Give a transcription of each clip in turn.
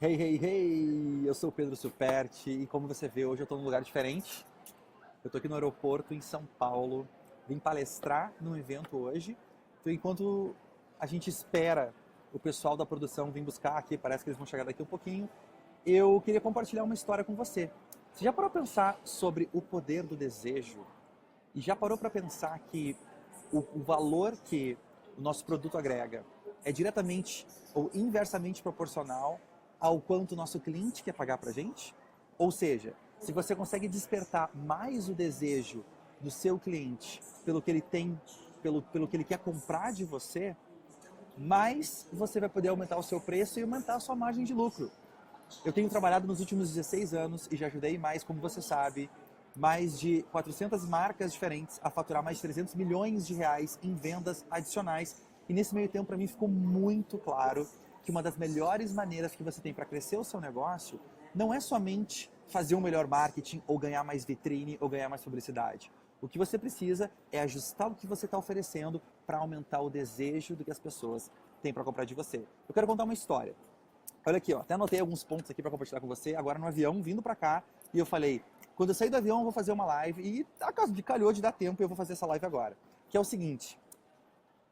Hey, hey, hey! Eu sou o Pedro Superti e como você vê, hoje eu estou num lugar diferente. Eu estou aqui no aeroporto em São Paulo. Vim palestrar num evento hoje. Então, enquanto a gente espera o pessoal da produção vir buscar aqui, parece que eles vão chegar daqui um pouquinho, eu queria compartilhar uma história com você. Você já parou para pensar sobre o poder do desejo? E já parou para pensar que o valor que o nosso produto agrega é diretamente ou inversamente proporcional ao quanto o nosso cliente quer pagar para a gente? Ou seja, se você consegue despertar mais o desejo do seu cliente pelo que ele tem, pelo que ele quer comprar de você, mais você vai poder aumentar o seu preço e aumentar a sua margem de lucro. Eu tenho trabalhado nos últimos 16 anos e já ajudei mais, como você sabe, mais de 400 marcas diferentes a faturar mais de 300 milhões de reais em vendas adicionais. E nesse meio tempo, para mim, ficou muito claro que uma das melhores maneiras que você tem para crescer o seu negócio não é somente fazer um melhor marketing ou ganhar mais vitrine ou ganhar mais publicidade. O que você precisa é ajustar o que você está oferecendo para aumentar o desejo do que as pessoas têm para comprar de você. Eu quero contar uma história. Olha aqui, ó, até anotei alguns pontos aqui para compartilhar com você, agora no avião, vindo para cá, e eu falei, quando eu sair do avião eu vou fazer uma live, e acaso de calhou de dar tempo, eu vou fazer essa live agora. Que é o seguinte,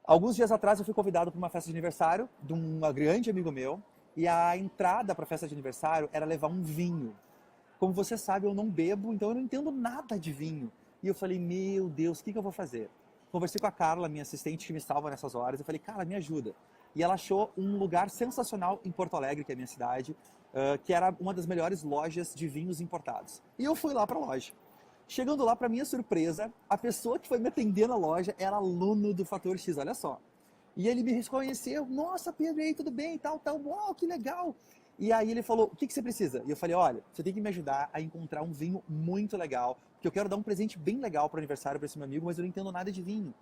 alguns dias atrás eu fui convidado para uma festa de aniversário de um grande amigo meu, e a entrada para a festa de aniversário era levar um vinho. Como você sabe, eu não bebo, então eu não entendo nada de vinho. E eu falei, meu Deus, o que eu vou fazer? Conversei com a Carla, minha assistente que me salva nessas horas, eu falei, Carla, me ajuda. E ela achou um lugar sensacional em Porto Alegre, que é a minha cidade, que era uma das melhores lojas de vinhos importados. E eu fui lá para a loja. Chegando lá, para minha surpresa, a pessoa que foi me atender na loja era aluno do Fator X, olha só. E ele me reconheceu, nossa, Pedro, e aí, tudo bem, tal, tal, uau, que legal. E aí ele falou, o que você precisa? E eu falei, olha, você tem que me ajudar a encontrar um vinho muito legal, porque eu quero dar um presente bem legal para o aniversário para esse meu amigo, mas eu não entendo nada de vinho.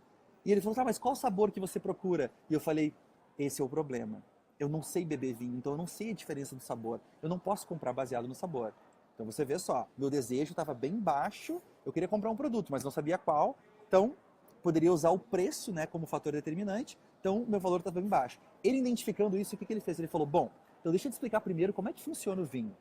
E ele falou, tá, mas qual sabor que você procura? E eu falei, esse é o problema. Eu não sei beber vinho, então eu não sei a diferença do sabor. Eu não posso comprar baseado no sabor. Então você vê só, meu desejo estava bem baixo, eu queria comprar um produto, mas não sabia qual, então poderia usar o preço, né, como fator determinante, então meu valor estava bem baixo. Ele identificando isso, o que ele fez? Ele falou, bom, então deixa eu te explicar primeiro como é que funciona o vinho.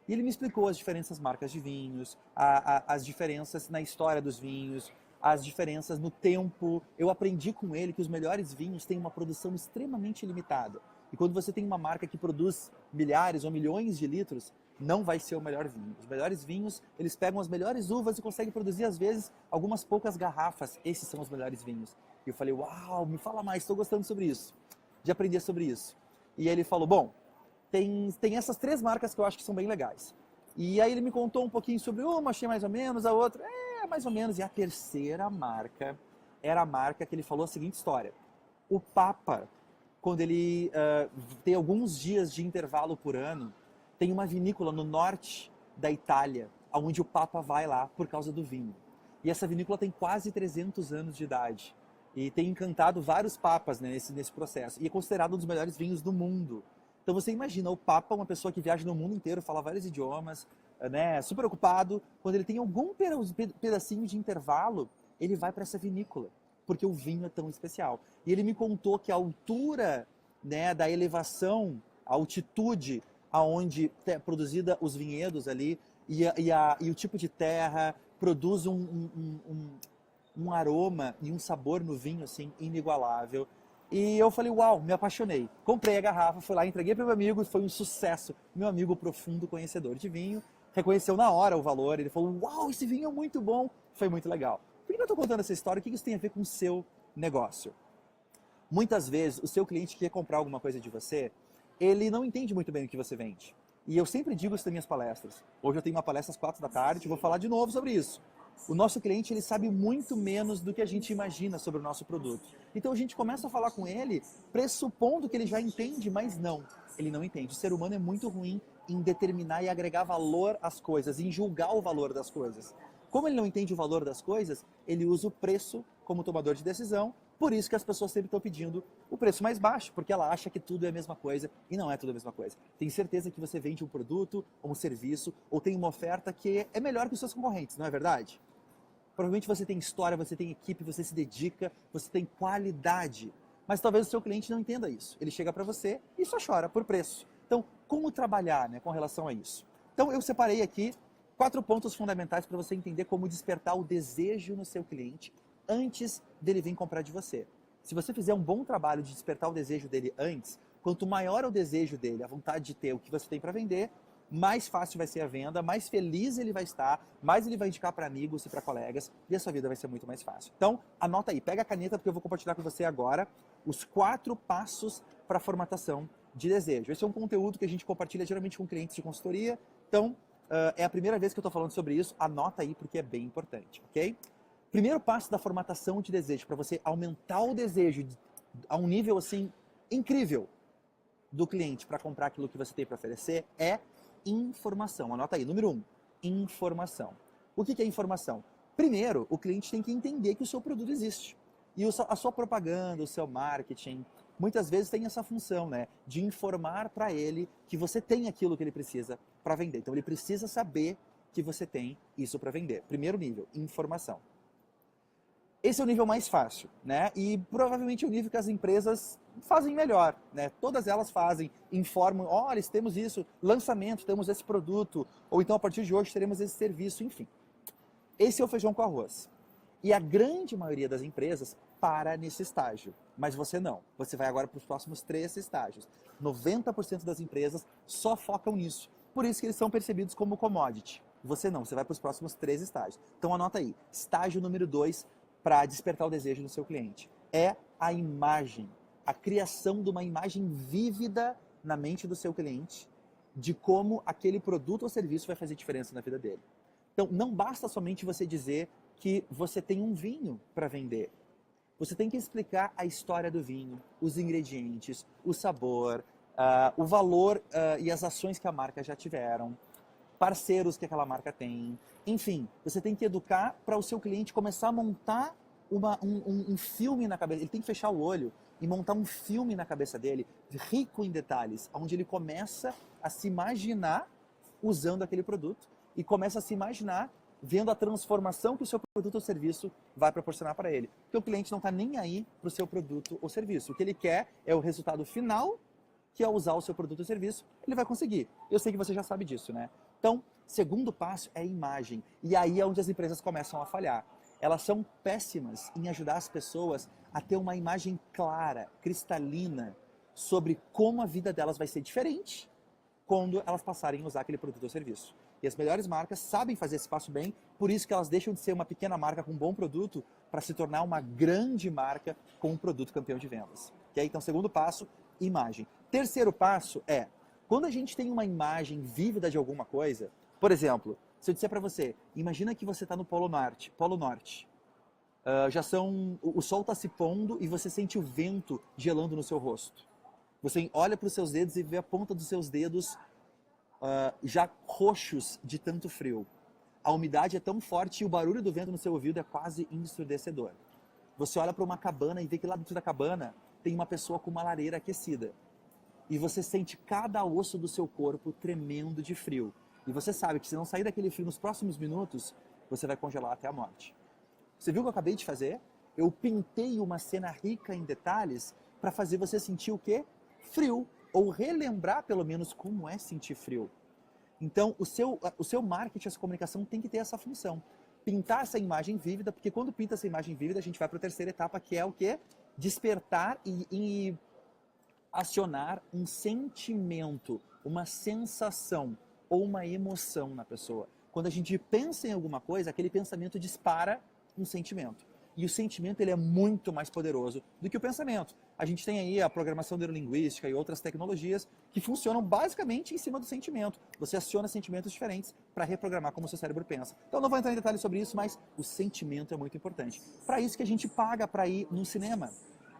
E ele me explicou as diferentes marcas de vinhos, as diferenças na história dos vinhos, as diferenças no tempo. Eu aprendi com ele que os melhores vinhos têm uma produção extremamente limitada. E quando você tem uma marca que produz milhares ou milhões de litros, não vai ser o melhor vinho. Os melhores vinhos, eles pegam as melhores uvas e conseguem produzir, às vezes, algumas poucas garrafas. Esses são os melhores vinhos. E eu falei, uau, me fala mais, estou gostando sobre isso. De aprender sobre isso. E ele falou, bom, tem essas três marcas que eu acho que são bem legais. E aí ele me contou um pouquinho sobre uma, achei mais ou menos, a outra, mais ou menos. E a terceira marca era a marca que ele falou a seguinte história. O Papa, quando ele tem alguns dias de intervalo por ano, tem uma vinícola no norte da Itália, onde o Papa vai lá por causa do vinho. E essa vinícola tem quase 300 anos de idade. E tem encantado vários papas, né, nesse processo. E é considerado um dos melhores vinhos do mundo. Então você imagina, o Papa, uma pessoa que viaja no mundo inteiro, fala vários idiomas, né, super ocupado, quando ele tem algum pedacinho de intervalo, ele vai para essa vinícola, porque o vinho é tão especial. E ele me contou que a altura, né, da elevação, a altitude aonde é produzida os vinhedos ali, e o tipo de terra produz um aroma e um sabor no vinho assim inigualável. E eu falei, uau, me apaixonei. Comprei a garrafa, fui lá, entreguei para meu amigo, foi um sucesso. Meu amigo profundo conhecedor de vinho, reconheceu na hora o valor, ele falou, uau, esse vinho é muito bom. Foi muito legal. Por que eu estou contando essa história? O que isso tem a ver com o seu negócio? Muitas vezes, o seu cliente que quer comprar alguma coisa de você, ele não entende muito bem o que você vende. E eu sempre digo isso nas minhas palestras. Hoje eu tenho uma palestra às 4 da tarde, vou falar de novo sobre isso. O nosso cliente, ele sabe muito menos do que a gente imagina sobre o nosso produto. Então a gente começa a falar com ele pressupondo que ele já entende, mas não. Ele não entende. O ser humano é muito ruim em determinar e agregar valor às coisas, em julgar o valor das coisas. Como ele não entende o valor das coisas, ele usa o preço como tomador de decisão. Por isso que as pessoas sempre estão pedindo o preço mais baixo, porque ela acha que tudo é a mesma coisa e não é tudo a mesma coisa. Tem certeza que você vende um produto ou um serviço ou tem uma oferta que é melhor que os seus concorrentes, não é verdade? Provavelmente você tem história, você tem equipe, você se dedica, você tem qualidade. Mas talvez o seu cliente não entenda isso. Ele chega para você e só chora por preço. Então, como trabalhar, né, com relação a isso? Então eu separei aqui 4 pontos fundamentais para você entender como despertar o desejo no seu cliente antes dele vir comprar de você. Se você fizer um bom trabalho de despertar o desejo dele antes, quanto maior é o desejo dele, a vontade de ter o que você tem para vender, mais fácil vai ser a venda, mais feliz ele vai estar, mais ele vai indicar para amigos e para colegas e a sua vida vai ser muito mais fácil. Então, anota aí, pega a caneta porque eu vou compartilhar com você agora os 4 passos para a formatação de desejo. Esse é um conteúdo que a gente compartilha geralmente com clientes de consultoria, então é a primeira vez que eu estou falando sobre isso, anota aí porque é bem importante, ok? Primeiro passo da formatação de desejo, para você aumentar o desejo a um nível assim incrível do cliente para comprar aquilo que você tem para oferecer, é informação. Anota aí, número 1, informação. O que é informação? Primeiro, o cliente tem que entender que o seu produto existe. E a sua propaganda, o seu marketing, muitas vezes tem essa função, né, de informar para ele que você tem aquilo que ele precisa para vender. Então ele precisa saber que você tem isso para vender. Primeiro nível, informação. Esse é o nível mais fácil, né? E provavelmente é o nível que as empresas fazem melhor, né? Todas elas fazem, informam, olha, temos isso, lançamento, temos esse produto, ou então a partir de hoje teremos esse serviço, enfim. Esse é o feijão com arroz. E a grande maioria das empresas para nesse estágio, mas você não. Você vai agora para os próximos 3 estágios. 90% das empresas só focam nisso. Por isso que eles são percebidos como commodity. Você não, você vai para os próximos 3 estágios. Então anota aí, estágio número 2, para despertar o desejo do seu cliente. É a imagem, a criação de uma imagem vívida na mente do seu cliente de como aquele produto ou serviço vai fazer diferença na vida dele. Então, não basta somente você dizer que você tem um vinho para vender. Você tem que explicar a história do vinho, os ingredientes, o sabor, o valor e as ações que a marca já tiveram, parceiros que aquela marca tem. Enfim, você tem que educar para o seu cliente começar a montar um filme na cabeça. Ele tem que fechar o olho e montar um filme na cabeça dele, rico em detalhes, onde ele começa a se imaginar usando aquele produto e começa a se imaginar vendo a transformação que o seu produto ou serviço vai proporcionar para ele. Porque o cliente não está nem aí para o seu produto ou serviço. O que ele quer é o resultado final, que ao usar o seu produto ou serviço, ele vai conseguir. Eu sei que você já sabe disso, né? Então, segundo passo é a imagem. E aí é onde as empresas começam a falhar. Elas são péssimas em ajudar as pessoas a ter uma imagem clara, cristalina, sobre como a vida delas vai ser diferente quando elas passarem a usar aquele produto ou serviço. E as melhores marcas sabem fazer esse passo bem, por isso que elas deixam de ser uma pequena marca com um bom produto para se tornar uma grande marca com um produto campeão de vendas. Okay? Então, segundo passo, imagem. Terceiro passo é, quando a gente tem uma imagem vívida de alguma coisa, por exemplo, se eu disser para você, imagina que você está no Polo Norte, o sol está se pondo e você sente o vento gelando no seu rosto. Você olha para os seus dedos e vê a ponta dos seus dedos já roxos de tanto frio. A umidade é tão forte e o barulho do vento no seu ouvido é quase ensurdecedor. Você olha para uma cabana e vê que lá dentro da cabana tem uma pessoa com uma lareira aquecida. E você sente cada osso do seu corpo tremendo de frio. E você sabe que se não sair daquele frio nos próximos minutos, você vai congelar até a morte. Você viu o que eu acabei de fazer? Eu pintei uma cena rica em detalhes para fazer você sentir o quê? Frio. Ou relembrar pelo menos como é sentir frio. Então, o seu marketing, a sua comunicação tem que ter essa função. Pintar essa imagem vívida, porque quando pinta essa imagem vívida, a gente vai para a terceira etapa, que é o quê? Despertar e acionar um sentimento, uma sensação ou uma emoção na pessoa. Quando a gente pensa em alguma coisa, aquele pensamento dispara um sentimento. E o sentimento ele é muito mais poderoso do que o pensamento. A gente tem aí a programação neurolinguística e outras tecnologias que funcionam basicamente em cima do sentimento. Você aciona sentimentos diferentes para reprogramar como o seu cérebro pensa. Então não vou entrar em detalhes sobre isso, mas o sentimento é muito importante. Para isso que a gente paga para ir no cinema,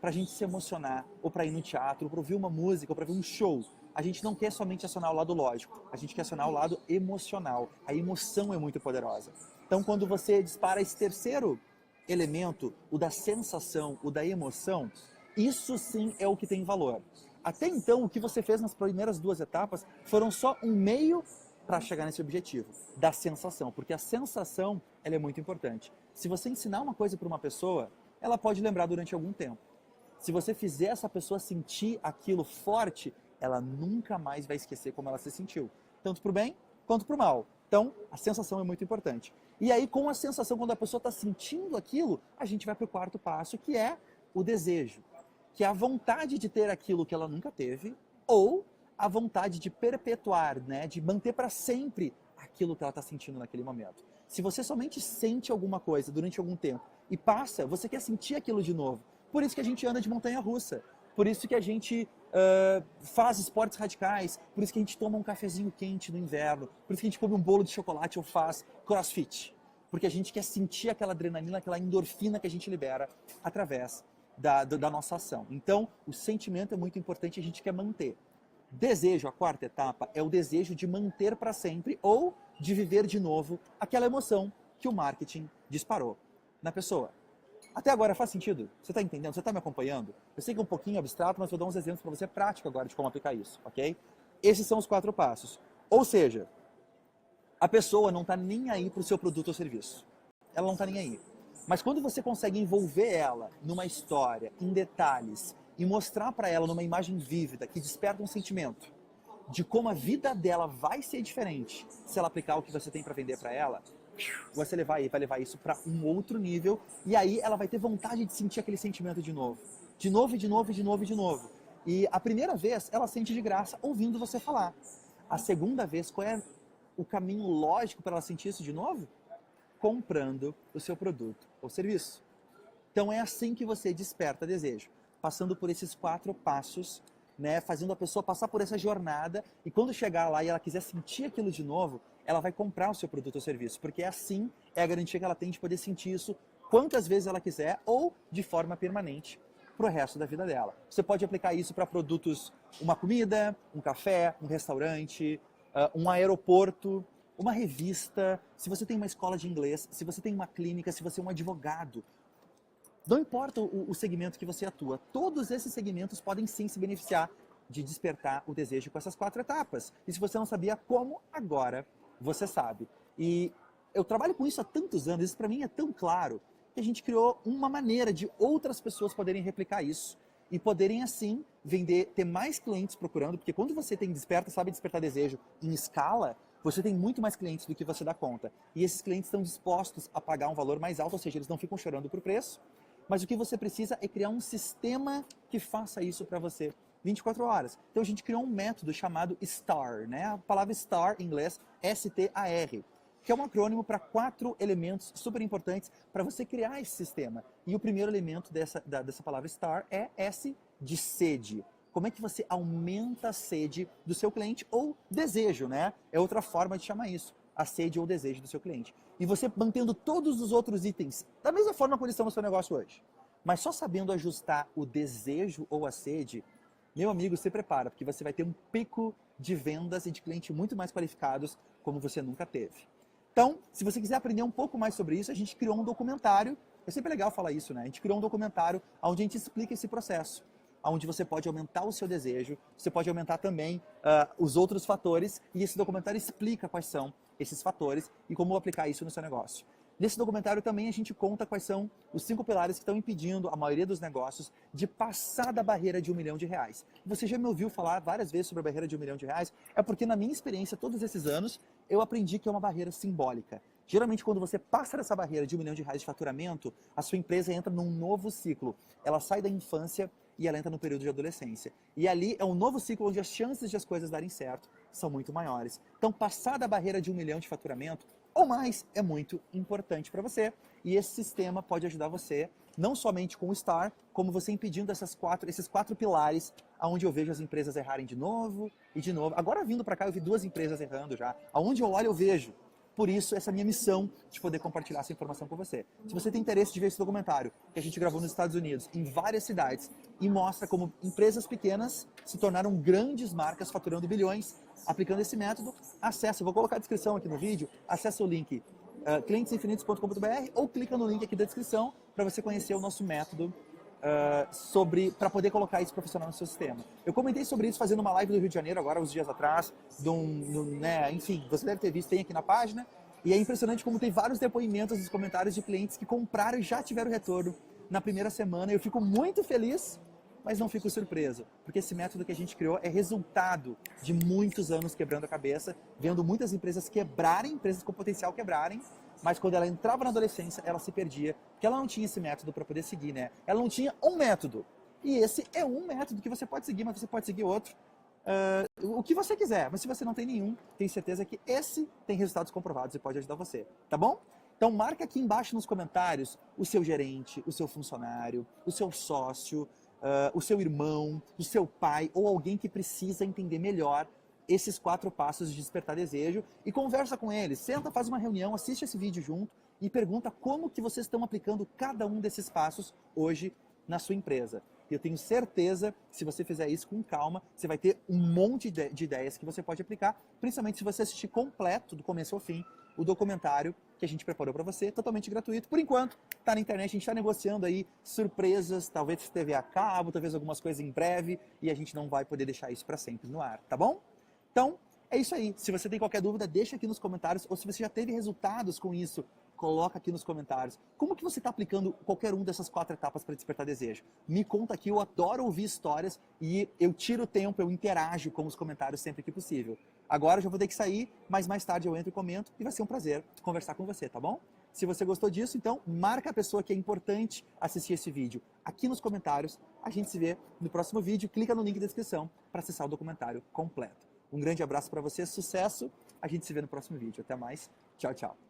para a gente se emocionar, ou para ir no teatro, ou para ouvir uma música, ou para ver um show. A gente não quer somente acionar o lado lógico, a gente quer acionar o lado emocional. A emoção é muito poderosa. Então quando você dispara esse terceiro elemento, o da sensação, o da emoção, isso sim é o que tem valor. Até então, o que você fez nas primeiras 2 etapas foram só um meio para chegar nesse objetivo, da sensação, porque a sensação ela é muito importante. Se você ensinar uma coisa para uma pessoa, ela pode lembrar durante algum tempo. Se você fizer essa pessoa sentir aquilo forte, ela nunca mais vai esquecer como ela se sentiu, tanto para o bem quanto para o mal. Então, a sensação é muito importante. E aí, com a sensação, quando a pessoa está sentindo aquilo, a gente vai para o quarto passo, que é o desejo, que é a vontade de ter aquilo que ela nunca teve, ou a vontade de perpetuar, né, de manter para sempre aquilo que ela está sentindo naquele momento. Se você somente sente alguma coisa durante algum tempo e passa, você quer sentir aquilo de novo. Por isso que a gente anda de montanha-russa. Por isso que a gente faz esportes radicais. Por isso que a gente toma um cafezinho quente no inverno. Por isso que a gente come um bolo de chocolate ou faz crossfit. Porque a gente quer sentir aquela adrenalina, aquela endorfina que a gente libera através da nossa ação. Então, o sentimento é muito importante e a gente quer manter. Desejo, a quarta etapa, é o desejo de manter para sempre ou de viver de novo aquela emoção que o marketing disparou na pessoa. Até agora faz sentido? Você está entendendo? Você está me acompanhando? Eu sei que é um pouquinho abstrato, mas vou dar uns exemplos para você prático agora de como aplicar isso, ok? Esses são os 4 passos. Ou seja, a pessoa não está nem aí para o seu produto ou serviço. Ela não está nem aí. Mas quando você consegue envolver ela numa história, em detalhes, e mostrar para ela numa imagem vívida que desperta um sentimento de como a vida dela vai ser diferente se ela aplicar o que você tem para vender para ela, você vai levar isso para um outro nível e aí ela vai ter vontade de sentir aquele sentimento de novo. De novo, e de novo, e de novo, e de novo. E a primeira vez ela sente de graça ouvindo você falar. A segunda vez, qual é o caminho lógico para ela sentir isso de novo? Comprando o seu produto ou serviço. Então é assim que você desperta desejo, passando por esses 4 passos, né, fazendo a pessoa passar por essa jornada e quando chegar lá e ela quiser sentir aquilo de novo, ela vai comprar o seu produto ou serviço, porque assim é a garantia que ela tem de poder sentir isso quantas vezes ela quiser ou de forma permanente para o resto da vida dela. Você pode aplicar isso para produtos, uma comida, um café, um restaurante, um aeroporto, uma revista, se você tem uma escola de inglês, se você tem uma clínica, se você é um advogado. Não importa o segmento que você atua, todos esses segmentos podem sim se beneficiar de despertar o desejo com essas 4 etapas. E se você não sabia como, agora você sabe. E eu trabalho com isso há tantos anos, isso para mim é tão claro, que a gente criou uma maneira de outras pessoas poderem replicar isso e poderem assim vender, ter mais clientes procurando, porque quando você sabe despertar desejo em escala, você tem muito mais clientes do que você dá conta. E esses clientes estão dispostos a pagar um valor mais alto, ou seja, eles não ficam chorando por preço. Mas o que você precisa é criar um sistema que faça isso para você 24 horas. Então a gente criou um método chamado STAR, né? A palavra STAR em inglês, S-T-A-R, que é um acrônimo para 4 elementos super importantes para você criar esse sistema. E o primeiro elemento dessa palavra STAR é S de sede. Como é que você aumenta a sede do seu cliente ou desejo, né? É outra forma de chamar isso. A sede ou o desejo do seu cliente. E você mantendo todos os outros itens da mesma forma como eles estão no seu negócio hoje. Mas só sabendo ajustar o desejo ou a sede, meu amigo, se prepara, porque você vai ter um pico de vendas e de clientes muito mais qualificados como você nunca teve. Então, se você quiser aprender um pouco mais sobre isso, a gente criou um documentário. É sempre legal falar isso, né? A gente criou um documentário onde a gente explica esse processo. Onde você pode aumentar o seu desejo, você pode aumentar também os outros fatores, e esse documentário explica quais são esses fatores e como aplicar isso no seu negócio. Nesse documentário também a gente conta quais são os 5 pilares que estão impedindo a maioria dos negócios de passar da barreira de R$1 milhão. Você já me ouviu falar várias vezes sobre a barreira de R$1 milhão? É porque na minha experiência, todos esses anos, eu aprendi que é uma barreira simbólica. Geralmente, quando você passa dessa barreira de R$1 milhão de faturamento, a sua empresa entra num novo ciclo. Ela sai da infância e ela entra no período de adolescência. E ali é um novo ciclo onde as chances de as coisas darem certo são muito maiores. Então, passar da barreira de R$1 milhão de faturamento ou mais é muito importante para você. E esse sistema pode ajudar você, não somente com o STAR, como você impedindo esses 4 pilares, onde eu vejo as empresas errarem de novo e de novo. Agora, vindo para cá, eu vi 2 empresas errando já. Aonde eu olho, eu vejo. Por isso, essa é a minha missão de poder compartilhar essa informação com você. Se você tem interesse de ver esse documentário, que a gente gravou nos Estados Unidos, em várias cidades, e mostra como empresas pequenas se tornaram grandes marcas faturando bilhões, aplicando esse método, acesse, eu vou colocar a descrição aqui no vídeo, acesse o link clientesinfinitos.com.br ou clica no link aqui da descrição para você conhecer o nosso método para poder colocar isso profissional no seu sistema. Eu comentei sobre isso fazendo uma live do Rio de Janeiro agora, uns dias atrás, né, enfim, você deve ter visto, tem aqui na página, e é impressionante como tem vários depoimentos nos comentários de clientes que compraram e já tiveram retorno na primeira semana. Eu fico muito feliz mas não fico surpreso, porque esse método que a gente criou é resultado de muitos anos quebrando a cabeça, vendo muitas empresas quebrarem, empresas com potencial quebrarem, mas quando ela entrava na adolescência, ela se perdia, porque ela não tinha esse método para poder seguir, né? Ela não tinha um método. E esse é um método que você pode seguir, mas você pode seguir outro. O que você quiser, mas se você não tem nenhum, tenho certeza que esse tem resultados comprovados e pode ajudar você, tá bom? Então marca aqui embaixo nos comentários o seu gerente, o seu funcionário, o seu sócio, o seu irmão, o seu pai ou alguém que precisa entender melhor esses 4 passos de despertar desejo e conversa com eles. Senta, faz uma reunião, assiste esse vídeo junto e pergunta como que vocês estão aplicando cada um desses passos hoje na sua empresa. E eu tenho certeza, se você fizer isso com calma, você vai ter um monte de ideias que você pode aplicar, principalmente se você assistir completo, do começo ao fim, o documentário que a gente preparou para você, totalmente gratuito. Por enquanto, tá na internet, a gente está negociando aí surpresas, talvez TV a cabo, talvez algumas coisas em breve, e a gente não vai poder deixar isso para sempre no ar, tá bom? Então, é isso aí. Se você tem qualquer dúvida, deixa aqui nos comentários, ou se você já teve resultados com isso, coloca aqui nos comentários. Como que você está aplicando qualquer um dessas 4 etapas para despertar desejo? Me conta aqui, eu adoro ouvir histórias e eu tiro o tempo, eu interajo com os comentários sempre que possível. Agora eu já vou ter que sair, mas mais tarde eu entro e comento e vai ser um prazer conversar com você, tá bom? Se você gostou disso, então marca a pessoa que é importante assistir esse vídeo aqui nos comentários. A gente se vê no próximo vídeo, clica no link da descrição para acessar o documentário completo. Um grande abraço para você, sucesso, a gente se vê no próximo vídeo. Até mais, tchau, tchau.